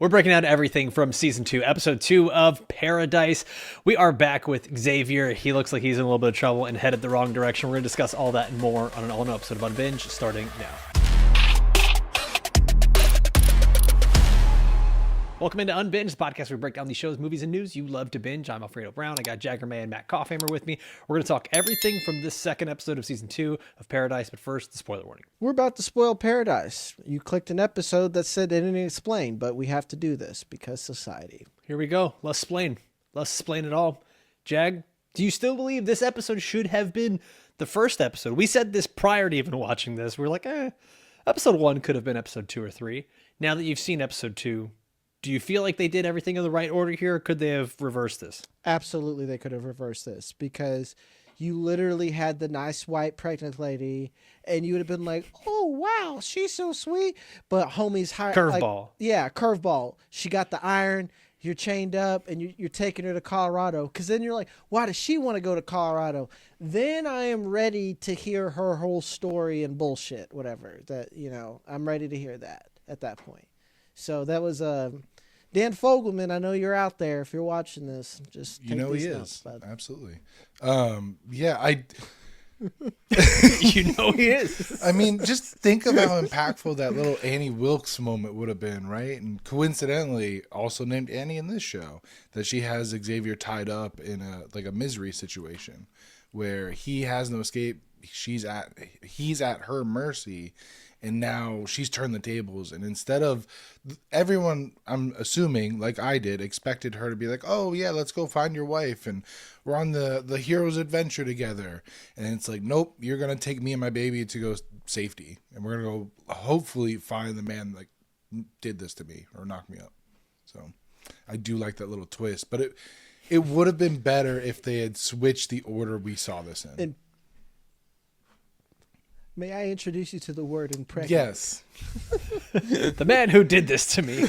We're breaking down everything from season 2, episode 2 of Paradise. We are back with Xavier. He looks like he's in a little bit of trouble and headed the wrong direction. We're going to discuss all that and more on an all-new episode of Unbinged starting now. Welcome into Unbinged, the podcast where we break down these shows, movies, and news you love to binge. I'm Alfredo Brown. I got Jagger and Matt Kopfhamer with me. We're going to talk everything from this second episode of season 2 of Paradise, but first, the spoiler warning. We're about to spoil Paradise. You clicked an episode that said they didn't explain, but we have to do this because society. Here we go. Let's explain. Let's explain it all. Jag, do you still believe this episode should have been the first episode? We said this prior to even watching this. We were like, episode 1 could have been episode 2 or 3. Now that you've seen episode 2, do you feel like they did everything in the right order here, or could they have reversed this? Absolutely, they could have reversed this because you literally had the nice white pregnant lady, and you would have been like, "Oh wow, she's so sweet." But homie's high Curveball. Curveball. She got the iron. You're chained up, and you're taking her to Colorado. Because then you're like, "Why does she want to go to Colorado?" Then I am ready to hear her whole story and bullshit, whatever. I'm ready to hear that at that point. So that was Dan Fogelman. I know you're out there. If you're watching this, just take these notes, bud. Absolutely. I You know he is. I mean, just think of how impactful that little Annie Wilkes moment would have been, right? And coincidentally, also named Annie in this show, that she has Xavier tied up in a misery situation where he has no escape. He's at her mercy. And now she's turned the tables. And instead of everyone, I'm assuming, like I did, expected her to be like, oh, yeah, let's go find your wife. And we're on the hero's adventure together. And it's like, nope, you're going to take me and my baby to go safety. And we're going to go hopefully find the man that did this to me or knocked me up. So I do like that little twist. But it would have been better if they had switched the order we saw this in. And may I introduce you to the word impregnate? Yes. The man who did this to me.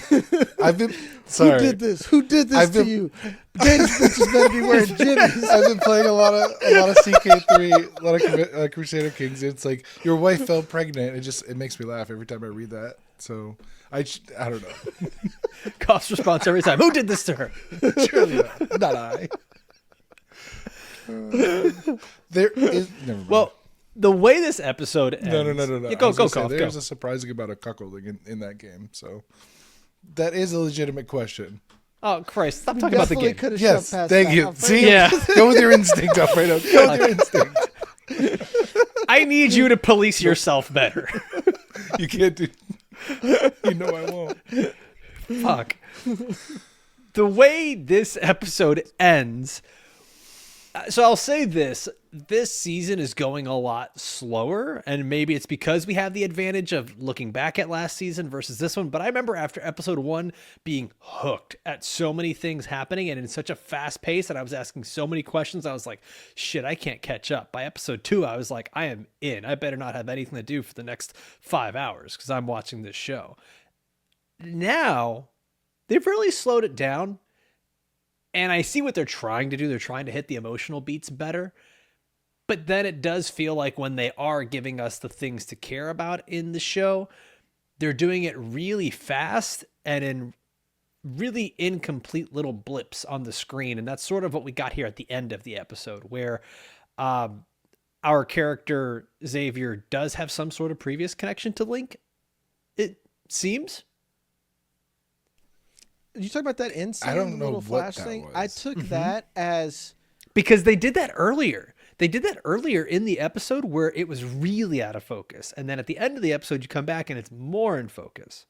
I've been sorry. Who did this to you? Dan's bitches better be wearing jimmies. I've been playing a lot of CK3, a lot of Crusader Kings. It's like your wife fell pregnant. It makes me laugh every time I read that. So I don't know. Cost response every time. Who did this to her? Surely not I. There is never mind. Well, the way this episode ends... No. Yeah, go. There's a surprising amount of cuckolding in that game, so that is a legitimate question. Oh, Christ. Stop talking about the game. Yes, thank you. See? Yeah. Go with your instinct, Alfredo. Go with your instinct. I need you to police yourself better. You can't do... You know I won't. Fuck. The way this episode ends... So I'll say this season is going a lot slower, and maybe it's because we have the advantage of looking back at last season versus this one. But I remember after episode 1 being hooked at so many things happening and in such a fast pace that I was asking so many questions. I was like, shit, I can't catch up. By episode 2, I was like, I am in. I better not have anything to do for the next 5 hours because I'm watching this show. Now, they've really slowed it down. And I see what they're trying to do. They're trying to hit the emotional beats better. But then it does feel like when they are giving us the things to care about in the show, they're doing it really fast and in really incomplete little blips on the screen. And that's sort of what we got here at the end of the episode, where our character Xavier does have some sort of previous connection to Link, it seems. You talk about that insane I don't know little what flash that thing. was. I took that as because they did that earlier. They did that earlier in the episode where it was really out of focus, and then at the end of the episode, you come back and it's more in focus.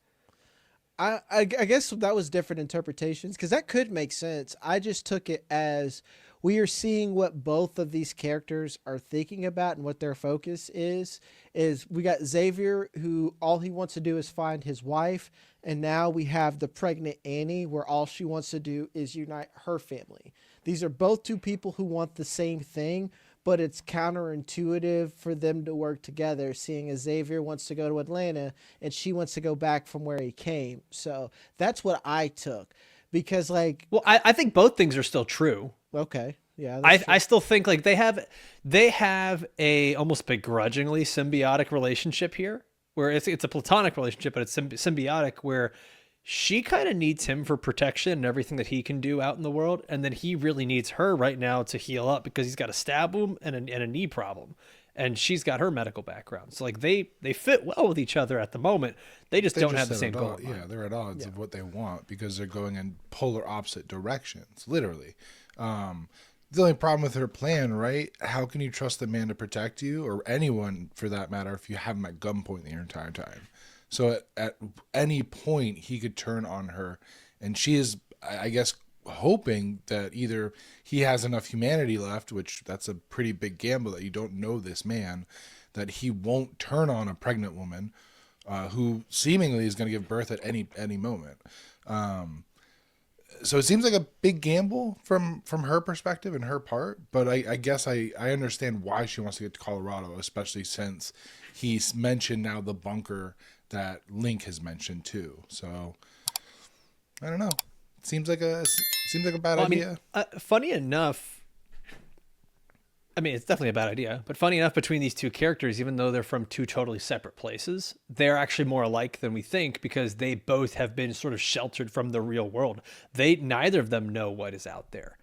I guess that was different interpretations because that could make sense. I just took it as we are seeing what both of these characters are thinking about and what their focus is we got Xavier, who all he wants to do is find his wife. And now we have the pregnant Annie, where all she wants to do is unite her family. These are both two people who want the same thing, but it's counterintuitive for them to work together, seeing as Xavier wants to go to Atlanta and she wants to go back from where he came. So that's what I took. Because I think both things are still true. Okay. Yeah. I still think like they have a almost begrudgingly symbiotic relationship here, where it's a platonic relationship, but it's symbiotic, where she kind of needs him for protection and everything that he can do out in the world. And then he really needs her right now to heal up because he's got a stab wound and a knee problem. And she's got her medical background. So like they fit well with each other at the moment. They just don't have the same goal. Yeah, they're at odds of what they want because they're going in polar opposite directions, literally. The only problem with her plan, right? How can you trust a man to protect you, or anyone for that matter, if you have him at gunpoint the entire time? So at any point, he could turn on her. And she is, I guess, hoping that either he has enough humanity left, which that's a pretty big gamble that you don't know this man, that he won't turn on a pregnant woman who seemingly is going to give birth at any moment. So it seems like a big gamble from her perspective and her part, but I guess I understand why she wants to get to Colorado, especially since he's mentioned now the bunker that Link has mentioned too. So I don't know. Seems like a bad idea. Funny enough, I mean, it's definitely a bad idea, but funny enough, between these two characters, even though they're from two totally separate places, they're actually more alike than we think because they both have been sort of sheltered from the real world. Neither of them know what is out there.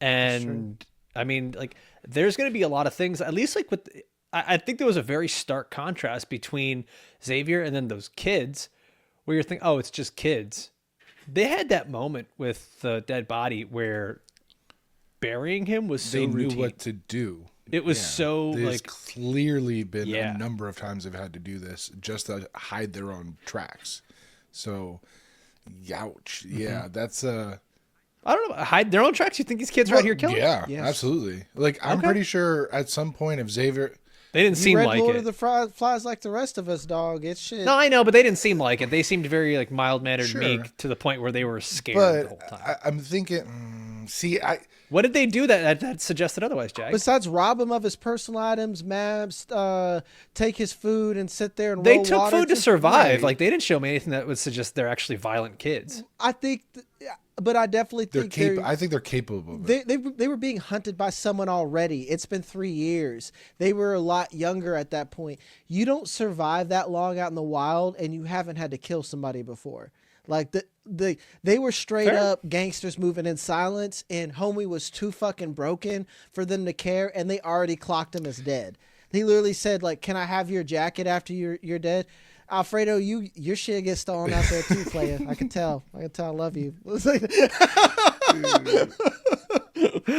And I mean, like, there's going to be a lot of things, at least like I think there was a very stark contrast between Xavier and then those kids where you're thinking, oh, it's just kids. They had that moment with the dead body where burying him was so routine. They knew what to do. It was so There's like clearly been a number of times they've had to do this just to hide their own tracks. So, ouch. Yeah, that's I don't know, hide their own tracks. You think these kids are out here killing? Yeah, Yes. absolutely. Like I'm pretty sure at some point if Xavier. They didn't seem like Lord it. of the Flies like the rest of us, dog. It's shit. No, I know, but they didn't seem like it. They seemed very like mild-mannered, Sure. meek, to the point where they were scared the whole time. I'm thinking, What did they do that suggested otherwise, Jag? Besides rob him of his personal items, maps, take his food and sit there and They roll took water food to survive. Right. Like, they didn't show me anything that would suggest they're actually violent kids. I think, but I definitely think I think they're capable of it. they were being hunted by someone already. It's been 3 years. They were a lot younger at that point. You don't survive that long out in the wild, and you haven't had to kill somebody before. Like they were straight up gangsters moving in silence, and homie was too fucking broken for them to care, and they already clocked him as dead. He literally said, like, "Can I have your jacket after you're dead?" Alfredo, your shit gets stolen out there too, player. I can tell. I love you.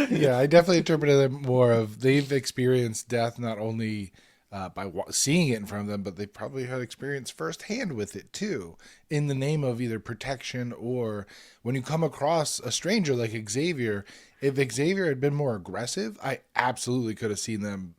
Yeah, I definitely interpreted it more of they've experienced death not only by seeing it in front of them, but they probably had experience firsthand with it too, in the name of either protection or when you come across a stranger like Xavier. If Xavier had been more aggressive, I absolutely could have seen them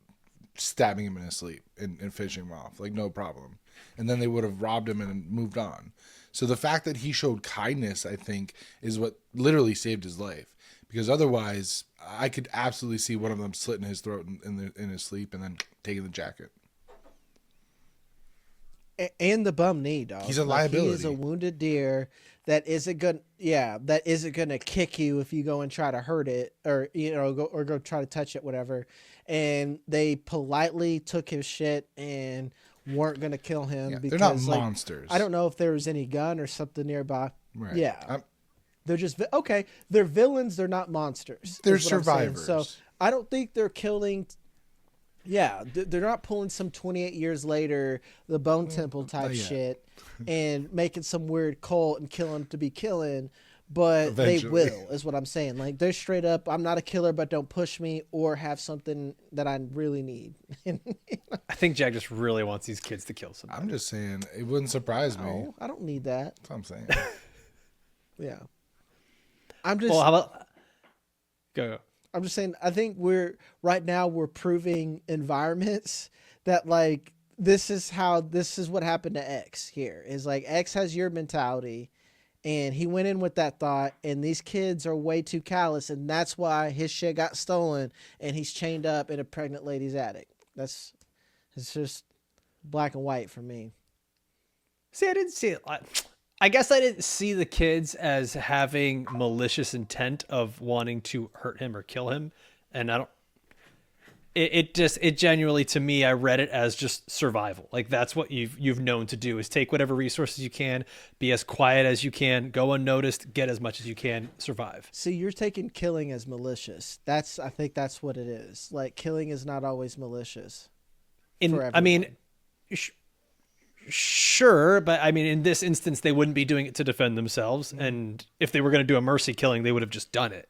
stabbing him in his sleep and finishing him off, like no problem. And then they would have robbed him and moved on. So the fact that he showed kindness, I think, is what literally saved his life. Because otherwise, I could absolutely see one of them slitting his throat in his sleep and then taking the jacket. And the bum knee, dog. He's a liability. He is a wounded deer that isn't gonna kick you if you go and try to hurt it or go try to touch it, whatever. And they politely took his shit and weren't gonna kill him because they're not monsters. I don't know if there was any gun or something nearby. Right. Yeah. They're just okay. They're villains. They're not monsters. They're survivors. So I don't think they're killing. Yeah, they're not pulling some 28 years later the Bone Temple type shit and making some weird cult and killing to be killing. But Eventually. they will, is what I'm saying. Like, they're straight up, I'm not a killer, but don't push me or have something that I really need. I think Jack just really wants these kids to kill somebody. I'm just saying, it wouldn't surprise me. No, I don't need that. That's what I'm saying. Yeah. I'm just. Well, how about go? I'm just saying, I think we're proving environments that, like, this is what happened to X here. Is like, X has your mentality, and he went in with that thought, and these kids are way too callous, and that's why his shit got stolen, and he's chained up in a pregnant lady's attic. It's just black and white for me. See, I didn't see it. I guess I didn't see the kids as having malicious intent of wanting to hurt him or kill him, and it genuinely, to me, I read it as just survival. Like that's what you've known to do, is take whatever resources you can, be as quiet as you can, go unnoticed, get as much as you can, survive. See, you're taking killing as malicious. I think that's what it is. Like killing is not always malicious. I mean, sure, but I mean, in this instance, they wouldn't be doing it to defend themselves, and if they were going to do a mercy killing, they would have just done it.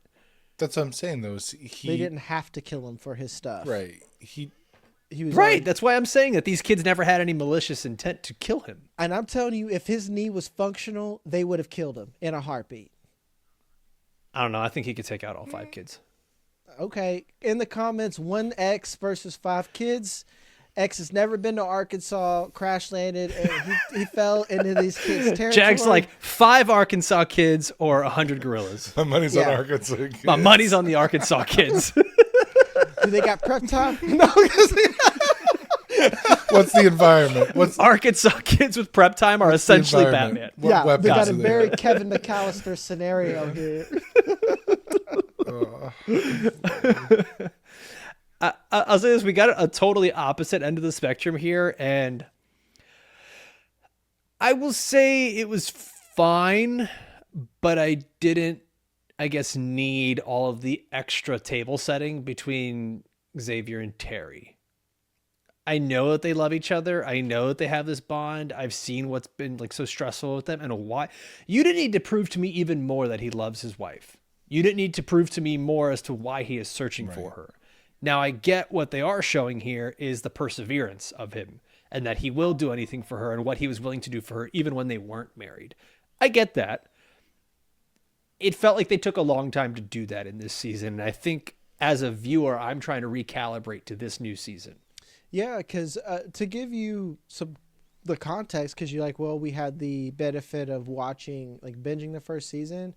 That's what I'm saying, though. They didn't have to kill him for his stuff. Right. He was right. already, That's why I'm saying that these kids never had any malicious intent to kill him. and I'm telling you, if his knee was functional, they would have killed him in a heartbeat. I don't know. I think he could take out all 5 kids. Okay, in the comments, 1 X versus 5 kids. X has never been to Arkansas, crash landed, and he fell into these kids' territory. Jack's like 5 Arkansas kids or 100 gorillas. My money's on Arkansas kids. My money's on the Arkansas kids. Do they got prep time? No. What's the environment? What's Arkansas kids with prep time are essentially Batman. What Yeah, they got a weapons are very there? Kevin McAllister scenario here. I'll say this: we got a totally opposite end of the spectrum here, and I will say it was fine, but I didn't, I guess, need all of the extra table setting between Xavier and Terry. I know that they love each other. I know that they have this bond. I've seen what's been like so stressful with them, and why. You didn't need to prove to me even more that he loves his wife. You didn't need to prove to me more as to why he is searching for her. Now, I get what they are showing here is the perseverance of him, and that he will do anything for her, and what he was willing to do for her even when they weren't married. I get that. It felt like they took a long time to do that in this season, and I think as a viewer, I'm trying to recalibrate to this new season. Yeah, because to give you the context, because you're like, well, we had the benefit of watching, like binging the first season.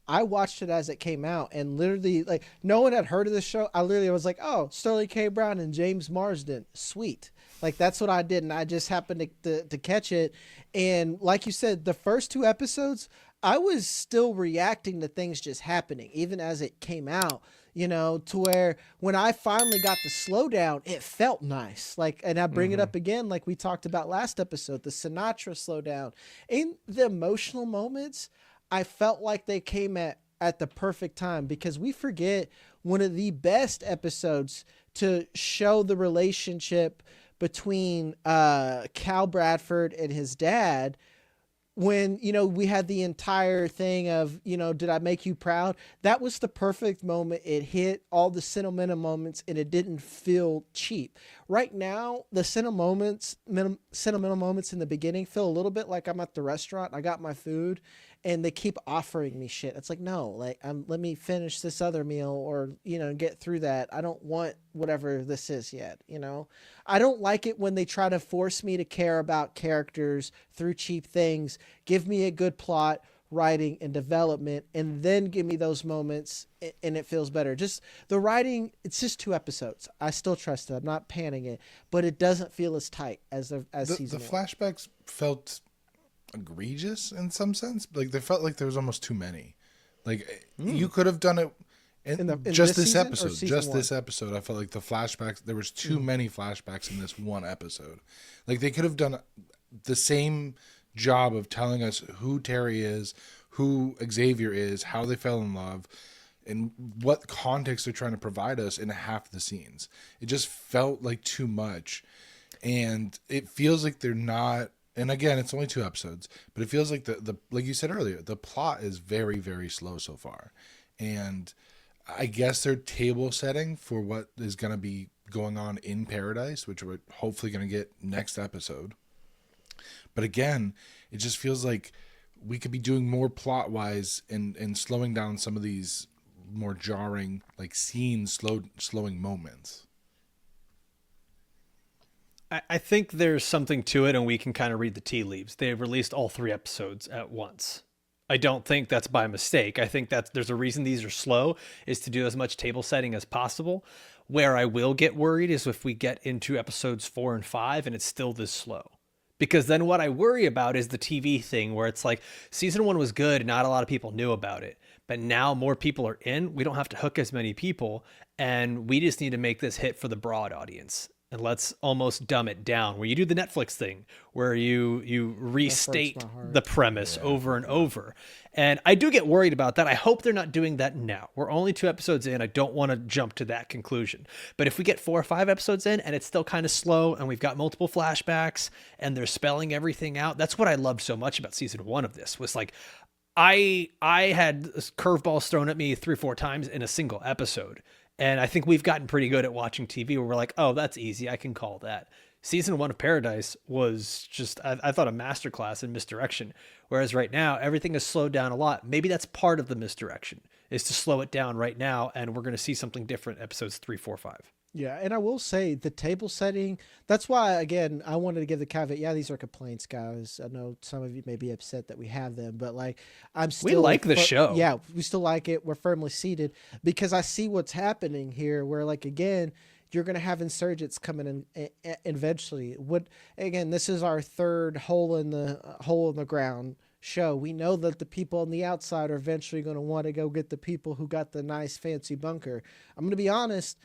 I watched it as it came out, and literally, like, no one had heard of the show. I literally was like, oh, Sterling K. Brown and James Marsden. Sweet. Like, that's what I did, and I just happened to catch it. And like you said, the first 2 episodes, I was still reacting to things just happening, even as it came out, you know, to where when I finally got the slowdown, it felt nice. Like, and I bring it up again, like we talked about last episode, the Sinatra slowdown. In the emotional moments, I felt like they came at the perfect time, because we forget one of the best episodes to show the relationship between Cal Bradford and his dad, when, you know, we had the entire thing of, you know, did I make you proud? That was the perfect moment. It hit all the sentimental moments, and it didn't feel cheap. Right now, the sentimental moments in the beginning feel a little bit like I'm at the restaurant. I got my food, and they keep offering me shit. It's like, no, like, let me finish this other meal, or, you know, get through that. I don't want whatever this is yet, you know? I don't like it when they try to force me to care about characters through cheap things. Give me a good plot, writing, and development, and then give me those moments, and it feels better. Just the writing, it's just 2 episodes. I still trust it. I'm not panning it, but it doesn't feel as tight as season 1. The flashbacks felt egregious in some sense. Like, they felt like there was almost too many. Like, you could have done it in just this episode. Just this episode, I felt like the flashbacks, there was too many flashbacks in this one episode. Like, they could have done the same job of telling us who Terry is, who Xavier is, how they fell in love, and what context they're trying to provide us in half the scenes. It just felt like too much. And it feels like they're not, and again, it's only 2 episodes, but it feels like the like you said earlier, the plot is very, very slow so far. And I guess they're table setting for what is going to be going on in Paradise, which we're hopefully going to get next episode. But again, it just feels like we could be doing more plot wise and slowing down some of these more jarring, like slowing moments. I think there's something to it, and we can kind of read the tea leaves. They released all 3 episodes at once. I don't think that's by mistake. I think that there's a reason these are slow, is to do as much table setting as possible. Where I will get worried is if we get into episodes 4 and 5 and it's still this slow. Because then what I worry about is the TV thing where it's like season 1 was good and not a lot of people knew about it. But now more people are in. We don't have to hook as many people. And we just need to make this hit for the broad audience. And let's almost dumb it down where you do the Netflix thing where you restate the premise over and over. And I do get worried about that. I hope they're not doing that now. We're only 2 episodes in. I don't want to jump to that conclusion. But if we get 4 or 5 episodes in and it's still kind of slow and we've got multiple flashbacks and they're spelling everything out, that's what I loved so much about season 1 of this was like, I had curveballs thrown at me 3 or 4 times in a single episode. And I think we've gotten pretty good at watching TV where we're like, oh, that's easy. I can call that. Season 1 of Paradise was just, I thought, a masterclass in misdirection. Whereas right now, everything has slowed down a lot. Maybe that's part of the misdirection, is to slow it down right now. And we're going to see something different episodes 3, 4, 5. Yeah, and I will say the table setting, that's why, again, I wanted to give the caveat, yeah, these are complaints, guys. I know some of you may be upset that we have them, but like, I'm still... We like the show. Yeah, we still like it. We're firmly seated because I see what's happening here where, like, again, you're going to have insurgents coming in eventually. Again, this is our third hole in the ground show. We know that the people on the outside are eventually going to want to go get the people who got the nice fancy bunker. I'm going to be honest.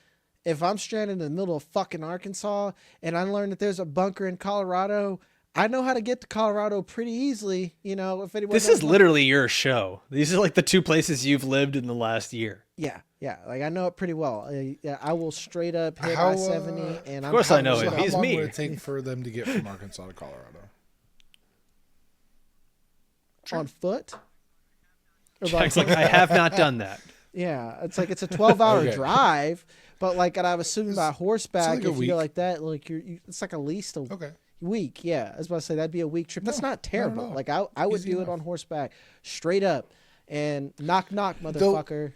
If I'm stranded in the middle of fucking Arkansas and I learn that there's a bunker in Colorado, I know how to get to Colorado pretty easily. You know, if anyone. This is literally your show. These are like the 2 places you've lived in the last year. Yeah. Like I know it pretty well. I will straight up hit I-70, and of course I know it. How He's long me. would it take for them to get from Arkansas to Colorado? On foot? Jack's like, I have not done that. Yeah, it's like it's a 12-hour Okay. drive, but like, and I'm assuming by horseback, like a if you go like that, like it's like at least a week. Yeah, I was about to say that'd be a week trip. That's not terrible. no. Like I would Easy do enough. it on horseback, straight up, and knock, motherfucker.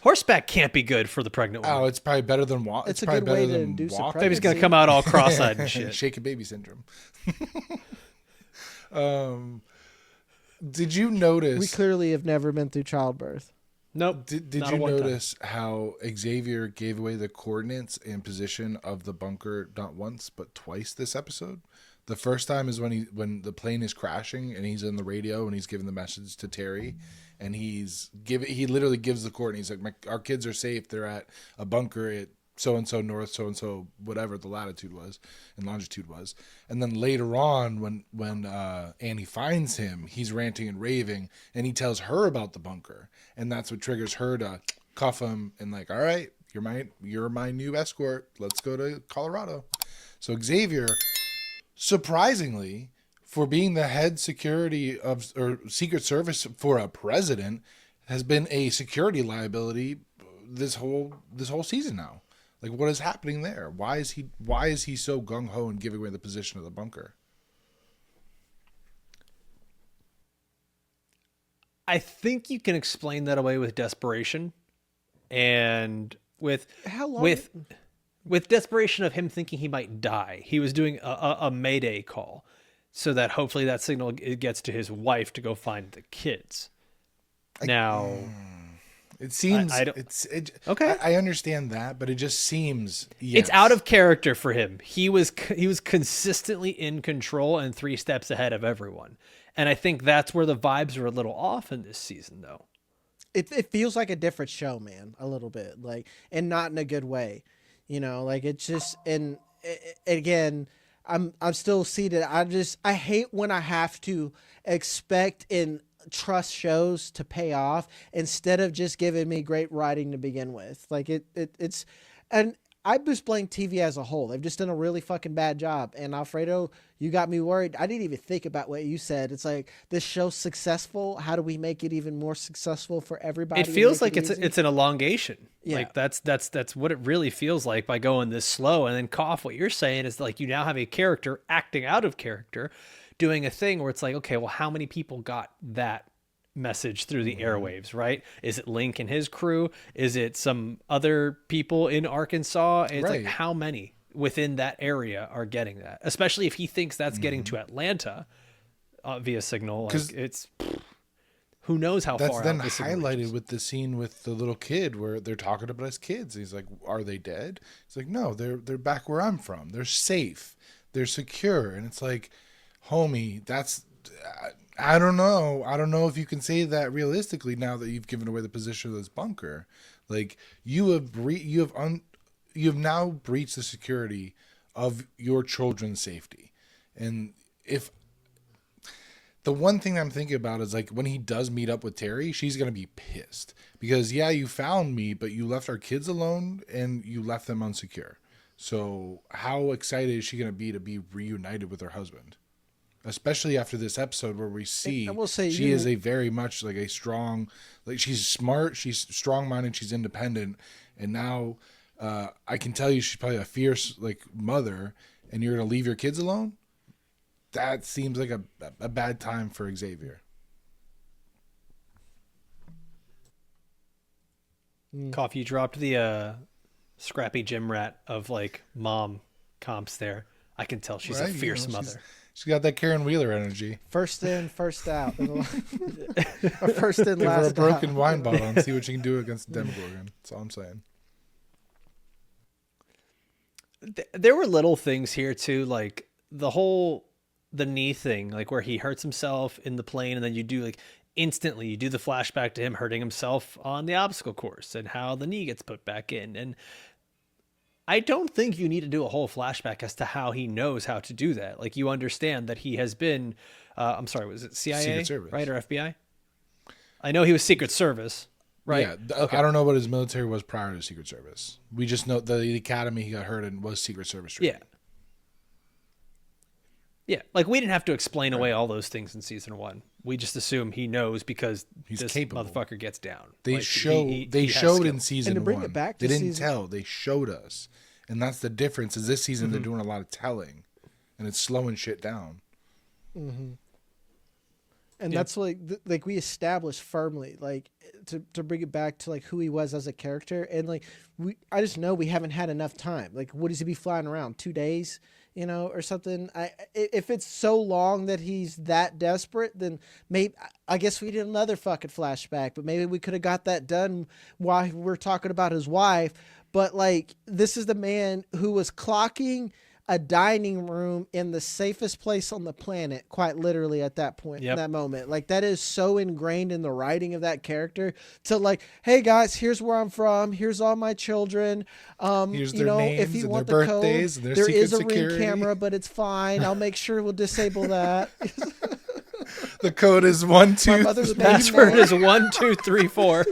Horseback can't be good for the pregnant woman. Oh, it's probably better than walk. It's a probably good better way to than induce a walk. pregnancy. Baby's gonna come out all cross-eyed and shit. Shaken baby syndrome. Did you notice? We clearly have never been through childbirth. Nope. Did not you a one time. notice how Xavier gave away the coordinates and position of the bunker not once but twice this episode? The first time is when the plane is crashing and he's in the radio and he's giving the message to Terry, and he literally gives the coordinates. He's like, our kids are safe. They're at a bunker at so and so north, so and so whatever the latitude was and longitude was. And then later on, when Annie finds him, he's ranting and raving, and he tells her about the bunker, and that's what triggers her to cuff him and like, all right, you're my new escort. Let's go to Colorado. So Xavier, surprisingly, for being the head security or Secret Service for a president, has been a security liability this whole season now. Like, what is happening there? Why is he so gung ho and giving away the position of the bunker? I think you can explain that away with desperation, and with desperation of him thinking he might die. He was doing a mayday call, so that hopefully that signal gets to his wife to go find the kids. Now. It seems okay. I understand that, but it just seems It's out of character for him. He was consistently in control and 3 steps ahead of everyone, and I think that's where the vibes are a little off in this season, though. It feels like a different show, man, a little bit, like, and not in a good way, you know. Like it's just, and again, I'm still seated. I hate when I have to expect and trust shows to pay off instead of just giving me great writing to begin with. Like it's, and I just blame TV as a whole. They've just done a really fucking bad job. And Alfredo, you got me worried. I didn't even think about what you said. It's like, this show's successful. How do we make it even more successful for everybody? It feels like it's an elongation. Yeah. Like that's what it really feels like by going this slow. And then Kopf, what you're saying is like, you now have a character acting out of character, doing a thing where it's like, okay, well, how many people got that message through the airwaves, right? Is it Link and his crew? Is it some other people in Arkansas? It's like, how many within that area are getting that? Especially if he thinks that's getting to Atlanta via signal. Like, it's who knows how that's far. That's out then this highlighted with the scene with the little kid where they're talking about his kids. He's like, "Are they dead?" He's like, "No, they're back where I'm from. They're safe. They're secure." And it's like, homie, that's I don't know. I don't know if you can say that realistically now that you've given away the position of this bunker. Like you have you have now breached the security of your children's safety. And if the one thing I'm thinking about is like when he does meet up with Terry, she's going to be pissed because yeah, you found me, but you left our kids alone and you left them unsecure. So how excited is she going to be reunited with her husband? Especially after this episode where we see she is a very much like a strong, like she's smart, she's strong-minded, she's independent. And now I can tell you she's probably a fierce like mother and you're going to leave your kids alone? That seems like a bad time for Xavier. Coffee, you dropped the scrappy gym rat of like mom comps there. I can tell she's a fierce mother. She's got that Karen Wheeler energy. First in, first out. Or first in, Give last her a broken out. wine bottle and see what she can do against Demogorgon. That's all I'm saying. There were little things here too, like the knee thing, like where he hurts himself in the plane and then you do like instantly you do the flashback to him hurting himself on the obstacle course and how the knee gets put back in. And I don't think you need to do a whole flashback as to how he knows how to do that. Like you understand that he has been, I'm sorry, was it CIA, Secret Service. Right? Or FBI? I know he was Secret Service, right? Yeah. Okay. I don't know what his military was prior to Secret Service. We just know the academy he got hurt in was Secret Service training. Yeah. Yeah. Like we didn't have to explain away all those things in season 1. We just assume he knows because he's this capable. Motherfucker gets down. They like, showed in season and to bring 1. It back to they didn't season... tell. They showed us. And that's the difference is this season they're doing a lot of telling and it's slowing shit down. Mm-hmm. And that's like we established firmly, like to bring it back to like who he was as a character. And like, I just know we haven't had enough time. Like, what does he be flying around 2 days, or something? If it's so long that he's that desperate, then maybe, I guess we did another fucking flashback, but maybe we could have got that done while we're talking about his wife. But like, this is the man who was clocking a dining room in the safest place on the planet, quite literally at that point, in that moment. Like that is so ingrained in the writing of that character to like, hey guys, here's where I'm from. Here's all my children. Here's their names if you and want their the birthdays code, and their there secret is a security. Ring camera, but it's fine. I'll make sure we'll disable that. The code is 1, 2. My mother's The password name. is 1, 2, 3, 4.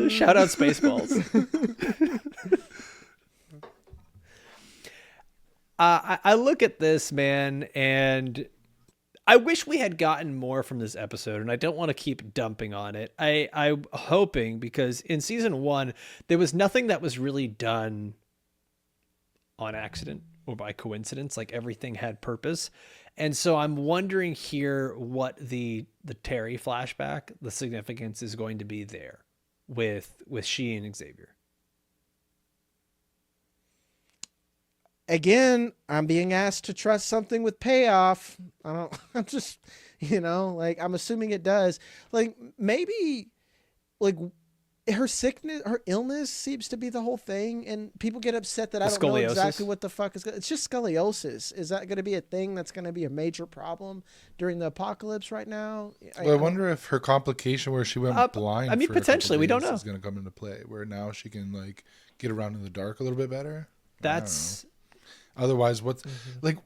Shout out Spaceballs. I look at this, man, and I wish we had gotten more from this episode, and I don't want to keep dumping on it. I'm hoping, because in season 1, there was nothing that was really done on accident or by coincidence. Like everything had purpose. And so I'm wondering here what the Terry flashback, the significance is going to be there with she and Xavier. Again, I'm being asked to trust something with payoff. I'm just, like, I'm assuming it does. Like, maybe, like, her sickness, her illness seems to be the whole thing. And people get upset that I don't know exactly what the fuck is going on. It's just scoliosis. Is that going to be a thing that's going to be a major problem during the apocalypse right now? Well, I wonder if her complication where she went blind. I mean, potentially, we don't know. Is going to come into play where now she can, like, get around in the dark a little bit better. That's... Otherwise, what's like?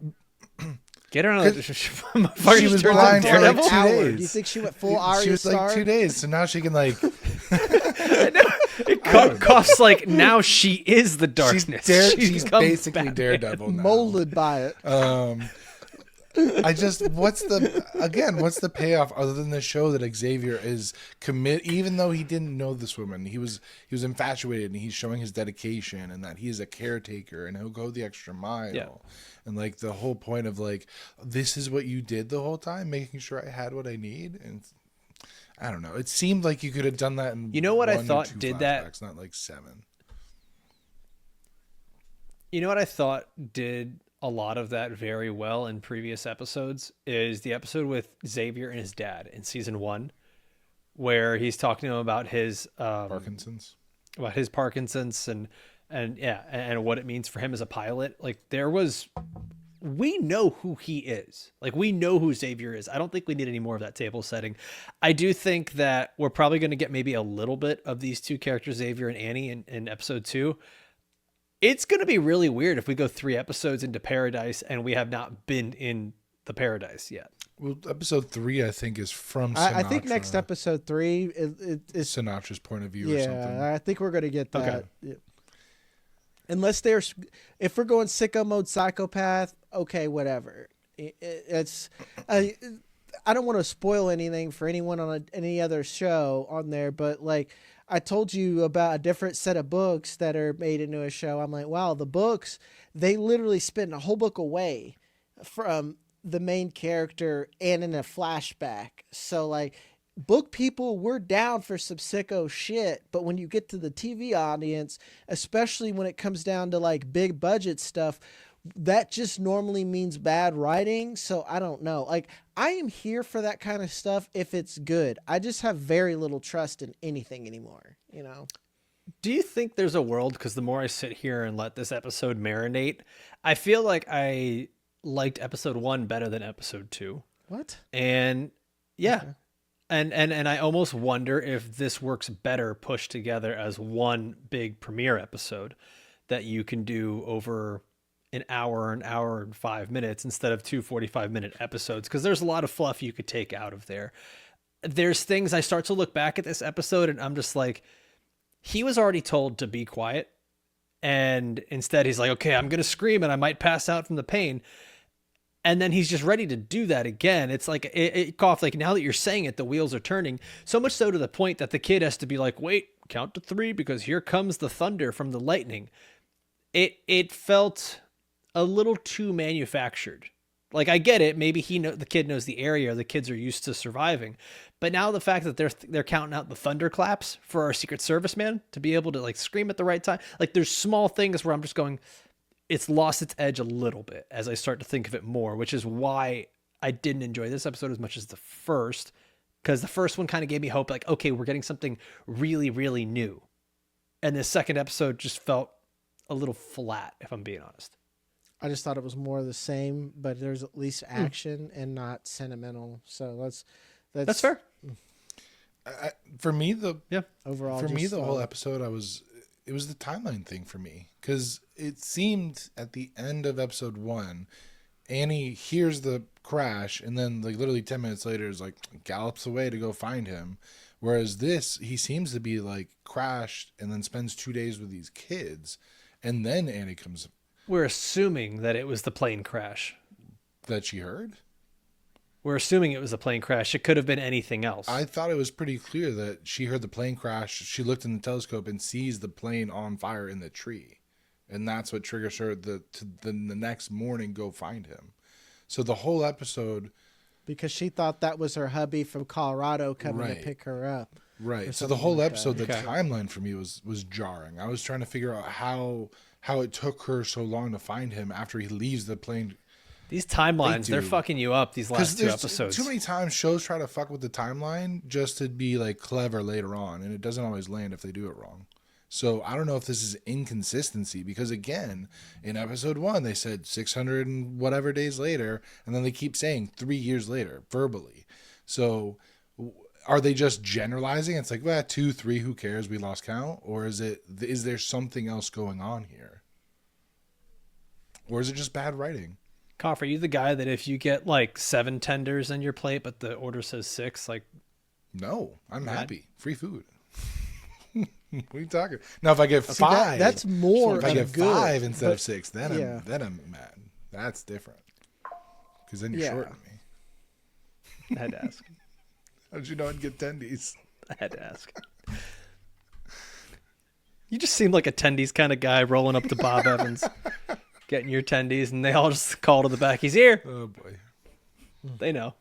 Get her on. She was blind for like 2 days. Do you think she went full Arya She was Stark? like 2 days, so now she can like. It coughs like now she is the darkness. She's basically Daredevil now. Molded by it. What's the payoff other than the show that Xavier is even though he didn't know this woman, he was infatuated and he's showing his dedication and that he is a caretaker and he'll go the extra mile. Yeah. And like the whole point of like, this is what you did the whole time, making sure I had what I need. And I don't know. It seemed like you could have done that in what I 1 or thought 2 did flashbacks, that? not like 7. You know what I thought did a lot of that very well in previous episodes is the episode with Xavier and his dad in season 1, where he's talking to him about his Parkinson's. and and what it means for him as a pilot. Like we know who he is. Like we know who Xavier is. I don't think we need any more of that table setting. I do think that we're probably going to get maybe a little bit of these two characters, Xavier and Annie, in episode 2. It's going to be really weird if we go 3 episodes into Paradise and we have not been in the Paradise yet. Well, episode 3, I think, is from Sinatra. I think next episode 3 is Sinatra's point of view or something. Yeah, I think we're going to get that. Okay. Yeah. Unless if we're going sicko mode psychopath, okay, whatever. I don't want to spoil anything for anyone on any other show on there, but like I told you about a different set of books that are made into a show. I'm like, wow, the books, they literally spend a whole book away from the main character and in a flashback. So like book people, we're down for some sicko shit, but when you get to the TV audience, especially when it comes down to like big budget stuff, that just normally means bad writing. So I don't know. Like I am here for that kind of stuff if it's good. I just have very little trust in anything anymore, you know? Do you think there's a world, because the more I sit here and let this episode marinate, I feel like I liked episode 1 better than episode 2. What? And yeah. Okay. And I almost wonder if this works better pushed together as one big premiere episode that you can do over an hour and 5 minutes instead of 2 45-minute episodes, because there's a lot of fluff you could take out of there. There's things I start to look back at this episode and I'm just like, he was already told to be quiet, and instead he's like, okay, I'm going to scream and I might pass out from the pain. And then he's just ready to do that again. It's like, it cough, like now that you're saying it, the wheels are turning so much so to the point that the kid has to be like, wait, count to 3 because here comes the thunder from the lightning. It felt a little too manufactured. Like I get it. Maybe the kid knows the area, the kids are used to surviving, but now the fact that they're counting out the thunderclaps for our Secret Service man to be able to like scream at the right time. Like there's small things where I'm just going, it's lost its edge a little bit as I start to think of it more, which is why I didn't enjoy this episode as much as the first, because the first one kind of gave me hope, like, okay, we're getting something really, really new. And the second episode just felt a little flat, if I'm being honest. I just thought it was more of the same, but there's at least action and not sentimental. So that's fair. For me, overall, for me, the whole episode, it was the timeline thing for me, because it seemed at the end of episode 1, Annie hears the crash and then like literally 10 minutes later is like gallops away to go find him. Whereas this, he seems to be like crashed and then spends 2 days with these kids. And then Annie comes. We're assuming that it was the plane crash. That she heard? We're assuming it was a plane crash. It could have been anything else. I thought it was pretty clear that she heard the plane crash. She looked in the telescope and sees the plane on fire in the tree. And that's what triggers her the next morning go find him. So the whole episode... Because she thought that was her hubby from Colorado coming to Right. pick her up. Right. So the whole like episode, that. the Okay. timeline for me was jarring. I was trying to figure out how it took her so long to find him after he leaves the plane. These timelines, They they're do. fucking you up these last 2 episodes. Too many times shows try to fuck with the timeline just to be like clever later on, and it doesn't always land if they do it wrong. So I don't know if this is inconsistency, because again, in episode 1 they said 600 and whatever days later, and then they keep saying 3 years later verbally. So are they just generalizing? It's like, well, 2, 3, who cares? We lost count. Or is there something else going on here? Or is it just bad writing? Koff, are you the guy that if you get like 7 tenders on your plate, but the order says 6, like, No, I'm Mad? happy. Free food. What are you talking? Now, if I get 5, that's more If I get good, 5 instead but- of 6, then I'm mad. That's different. Because then you're Yeah. shorting me. I had to ask. How'd you know I'd get tendies? I had to ask. You just seem like a tendies kind of guy rolling up to Bob Evans, getting your tendies, and they all just call to the back. He's here. Oh boy. They know.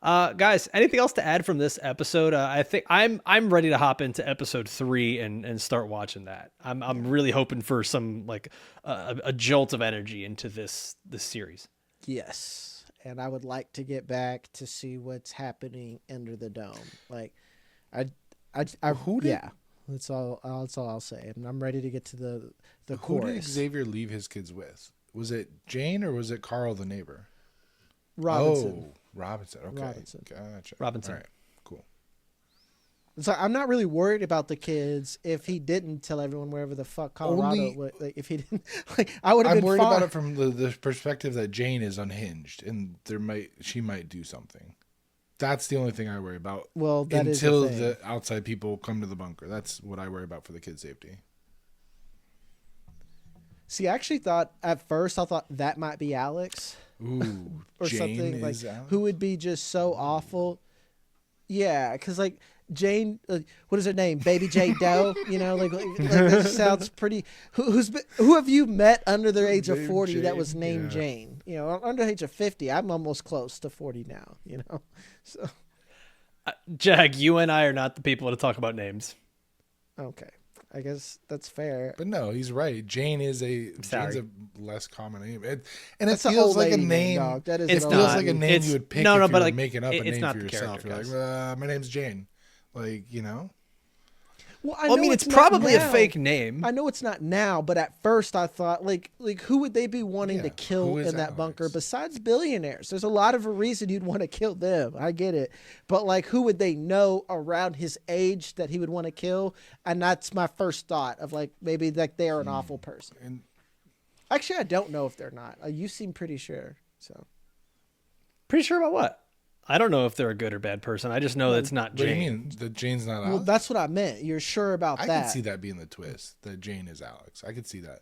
Guys, anything else to add from this episode? I think I'm ready to hop into episode 3 and start watching that. I'm really hoping for some like a jolt of energy into this series. Yes. And I would like to get back to see what's happening under the dome. Like, That's all. That's all I'll say. And I'm ready to get to the Who did chorus. Xavier leave his kids with? Was it Jane or was it Carl the neighbor? Robinson. Oh, Robinson. Okay. Robinson. Gotcha. Robinson. All right. Cool. So I'm not really worried about the kids if he didn't tell everyone wherever the fuck Colorado. Like, if he didn't, like, I would have I'm been worried fine. about it from the perspective that Jane is unhinged and she might do something. That's the only thing I worry about. Well, that is the until thing. the outside people come to the bunker. That's what I worry about for the kids' safety. See, I actually thought at first that might be Alex Ooh, or Jane something like is Alex? who would be just so awful. Yeah, because like Jane, what is her name? Baby J Doe. You know, like that sounds pretty. Who have you met under the age of Named 40 that Jane, was named yeah. Jane? You know, under the age of 50, I'm almost close to 40 now. You know, so Jag, you and I are not the people to talk about names. okay, I guess that's fair. But no, he's right. Jane's sorry. a less common name, and That's it an feels old like a lady name. dog. That is It's an It old feels like a lady. name It's- you would pick no, if you but were like, making up a it's name not for the yourself. character, You're like, guys. my name's Jane. Like, you know. Well, Well, I mean, know it's not probably a now. fake name. I know it's not now, but at first I thought like who would they be wanting Yeah, to kill who is in that Alex? bunker besides billionaires? There's a lot of a reason you'd want to kill them. I get it. But like who would they know around his age that he would want to kill? And that's my first thought of like maybe like they are an awful person. And Actually, I don't know if they're not. You seem pretty sure. So Pretty sure about what? I don't know if they're a good or bad person. I just know it's not what do you Jane. mean that Jane's not well, Alex? that's what I meant. You're sure about I that? could see that being the twist that Jane is Alex. I could see that.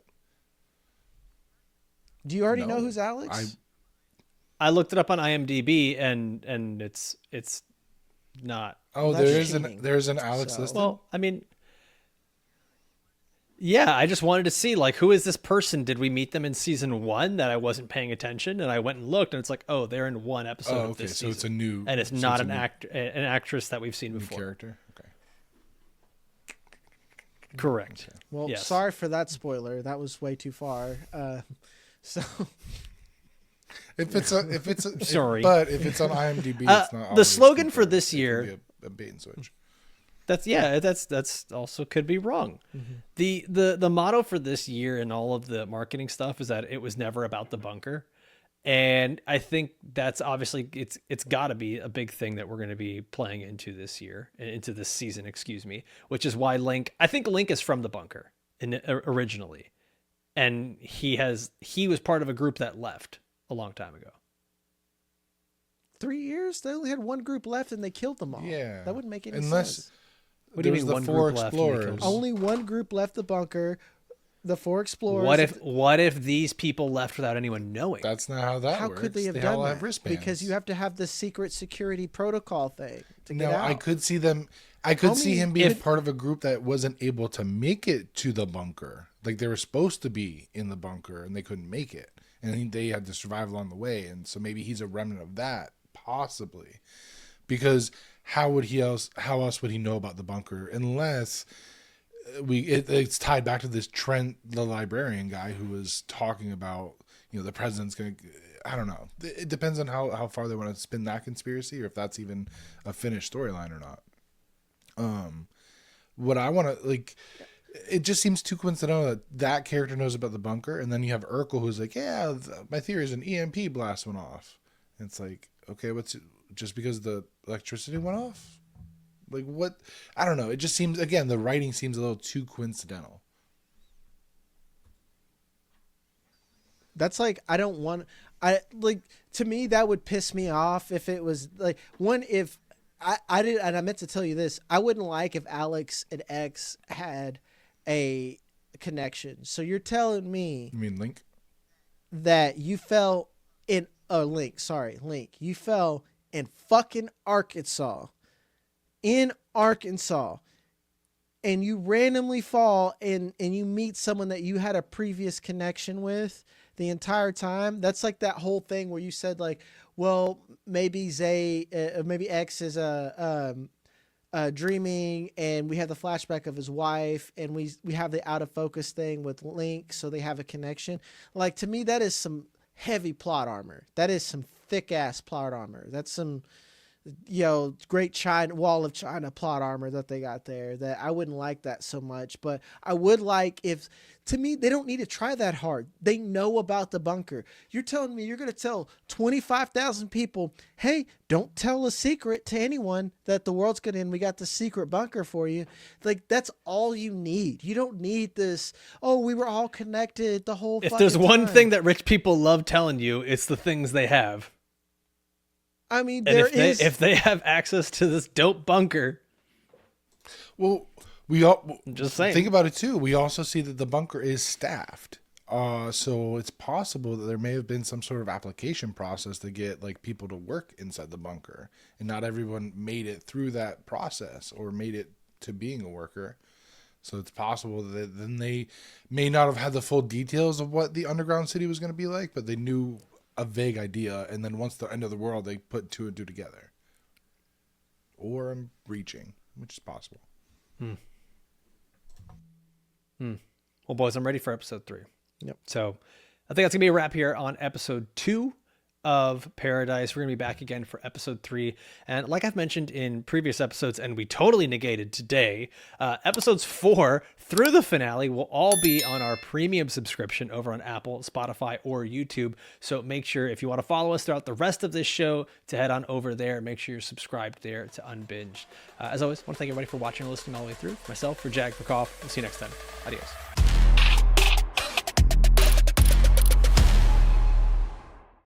Do you already No. know who's Alex? I looked it up on IMDb and it's not. Oh, That's there's cheating. an Alex So- listed. Well, I mean, yeah, I just wanted to see like who is this person? Did we meet them in season 1 that I wasn't paying attention? And I went and looked, and it's like, oh, they're in one episode Oh, of okay. this So season, it's a new, and it's so not a an new- an actress that we've seen new before. character. Okay. Correct. well, yes. sorry for that spoiler. That was way too far. So. If it's Sorry. but if it's on IMDb, it's not. the always slogan for confirmed. this It can year- be a bait and switch. That's also could be wrong. The motto for this year and all of the marketing stuff is that it was never about the bunker. And I think that's obviously it's got to be a big thing that we're going to be playing into this year, into this season, excuse me, which is why I think Link is from the bunker originally. And he was part of a group that left a long time ago. 3 years? They only had one group left and they killed them all. Yeah. That wouldn't make any Unless sense. What do you there was mean the one four group left and they killed explorers. them? Only one group left the bunker. The 4 explorers. What if these people left without anyone knowing? That's not how that How works. could they have all done have that? wristbands. Because you have to have the secret security protocol thing to No, get out. I could see them. I could see Homie, him being if- part of a group that wasn't able to make it to the bunker. Like they were supposed to be in the bunker and they couldn't make it, and they had to survive along the way. And so maybe he's a remnant of that, possibly, because how else would he know about the bunker unless it's tied back to this Trent, the librarian guy, who was talking about, the president's going to, I don't know. It depends on how far they want to spin that conspiracy or if that's even a finished storyline or not. What I want to, it just seems too coincidental that character knows about the bunker. And then you have Urkel who's like, yeah, my theory is an EMP blast went off. And it's like, okay, just because the electricity went off? Like what? I don't know. It just seems, again, the writing seems a little too coincidental. That's like to me that would piss me off if it was like if I did, and I meant to tell you this, I wouldn't like if Alex and X had a connection. So you're telling me You mean Link? that you fell in Link, you fell in fucking Arkansas. In Arkansas. And you randomly fall and you meet someone that you had a previous connection with the entire time. That's like that whole thing where you said like, well, maybe maybe X is dreaming, and we have the flashback of his wife, and we have the out of focus thing with Link, so they have a connection. Like, to me, that is some heavy plot armor. That is some thick ass plot armor. That's some great China wall of China plot armor that they got there, that I wouldn't like that so much. But I would like if, to me, they don't need to try that hard. They know about the bunker. You're telling me you're going to tell 25,000 people, hey, don't tell a secret to anyone that the world's going to end. We got the secret bunker for you. Like, that's all you need. You don't need this, oh, we were all connected the whole If fucking there's one time. thing that rich people love telling you, it's the things they have. I mean, And there if they have access to this dope bunker, Well, I'm just saying. think about it too. We also see that the bunker is staffed. So it's possible that there may have been some sort of application process to get like people to work inside the bunker, and not everyone made it through that process or made it to being a worker. So it's possible that then they may not have had the full details of what the underground city was going to be like, but they knew a vague idea, and then once the end of the world, they put two and two together. Or I'm reaching, which is possible. Well, boys, I'm ready for episode 3. Yep. So I think that's going to be a wrap here on episode 2 of Paradise. We're going to be back again for episode 3. And like I've mentioned in previous episodes, and we totally negated today, episodes 4 through the finale will all be on our premium subscription over on Apple, Spotify, or YouTube. So make sure, if you want to follow us throughout the rest of this show, to head on over there. Make sure you're subscribed there to Unbinged. As always, I want to thank everybody for watching and listening all the way through. For myself, for Jag, for Kopf. We'll see you next time. Adios.